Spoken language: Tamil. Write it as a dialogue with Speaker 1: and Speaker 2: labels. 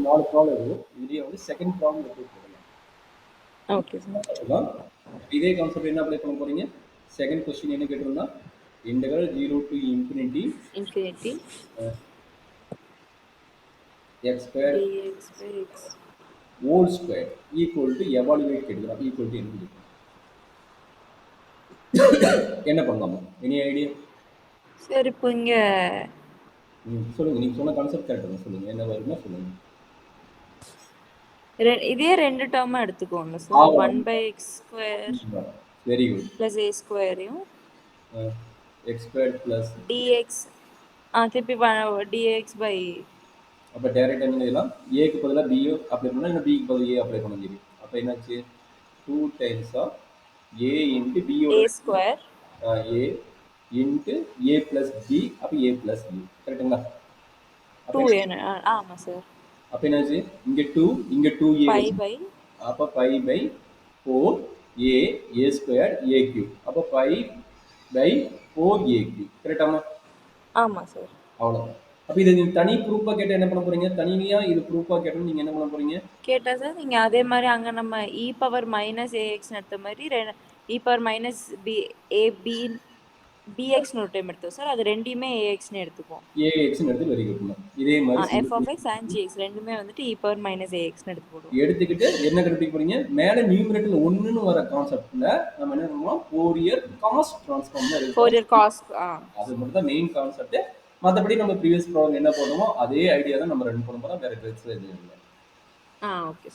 Speaker 1: 4 ப்ராப்ளம் இருக்கும். இதுலயே வந்து செகண்ட் ப்ராப்ளம் எப்படி போடலாம்
Speaker 2: ஓகே சார்.
Speaker 1: அதுதான். இதே கான்செப்ட் என்ன அப்ளை பண்ண போறீங்க? செகண்ட் கொஸ்டின் என்ன கேட்டிருந்தா integral 0 to infinity
Speaker 2: infinity
Speaker 1: x square
Speaker 2: dx by x.
Speaker 1: Whole square equal to evaluate கேட்குறோம். ஈக்குவல் டு என்ன என்ன பண்ணலாமா? Any idea?
Speaker 2: சார் இப்போ இங்க
Speaker 1: சொல்லுங்க. நீங்க சொன்ன கான்செப்ட் கரெக்ட் சொல்லுங்க. என்ன வருதுன்னா சொல்லுங்க.
Speaker 2: இதே ரெண்டு டேர்மா எடுத்துக்கோங்க sir. 1 by x square
Speaker 1: very good.
Speaker 2: Plus a ஸ்கொயரையும்
Speaker 1: எக்ஸ் ஸ்கொயர் பிளஸ்
Speaker 2: dx திருப்பி dx by
Speaker 1: அப்போ டேரெக்டாக என்ன செய்யலாம்? ஏக்கு பதிலாக பியோ அப்ளை பண்ணால் இன்னும் பிக்கு பதில் ஏ அப்ளை பண்ண முடியும். அப்போ என்னாச்சு? 2 டைம்ஸ் ஆஃப் ஏ இன்ட்டு பியோட
Speaker 2: a square
Speaker 1: a into a plus b அப்போ ஏ ப்ளஸ் பி கரெக்டுங்களா?
Speaker 2: 2 ஆமாம் சார்.
Speaker 1: அப்போ என்னாச்சு? இங்கே 2 இங்கே 2a
Speaker 2: 5 by
Speaker 1: அப்போ 5 by 4 a square a cube அப்போ 5 பை 4 ஏ கியூப் கரெக்டாமா?
Speaker 2: ஆமாம் சார்.
Speaker 1: அவ்வளோதான். அப்போ இதை நீங்கள் தனி ப்ரூஃபாக கேட்டால் என்ன பண்ண போறீங்க? தனியாக இது ப்ரூஃபாக கேட்டால் நீங்கள் என்ன பண்ண போறீங்க?
Speaker 2: கேட்டா சார் நீங்கள் அதே மாதிரி அங்கே நம்ம இ பவர் மைனஸ் ஏஎக்ஸ்னு எடுத்த மாதிரி இ பவர் மைனஸ் பிஎக்ஸ்னு ஒரு டைம் எடுத்தோம் சார். அது ரெண்டையுமே ஏஎக்ஸ்னு எடுத்துப்போம்.
Speaker 1: ஏஎக்ஸ்னு எடுத்து வெரி குட். இதே மாதிரி
Speaker 2: f of x and g x ரெண்டுமே வந்துட்டு இ பவர் மைனஸ் ஏஎக்ஸ்னு எடுத்து போடுவோம்.
Speaker 1: எடுத்துக்கிட்டு என்ன கண்டுபிடிக்க போறீங்க? மேலே நியூமரேட்டர் 1ன்னு வர கான்செப்ட்ல நம்ம என்ன பண்ணுவோம்? ஃபோரியர் காஸ் ட்ரான்ஸ்ஃபார்ம் தான் இருக்கும்.
Speaker 2: ஃபோரியர் காஸ்
Speaker 1: அது மட்டும் தான் மெயின் கான்செப்ட். மற்றபடி நம்ம ப்ரீவியஸ் ப்ராப்ளம் என்ன போடுறோமோ அதே ஐடியா தான் நம்ம ரன் பண்ண போறோம். வேற பெருசா எதுவும் இல்லை.
Speaker 2: ஓகே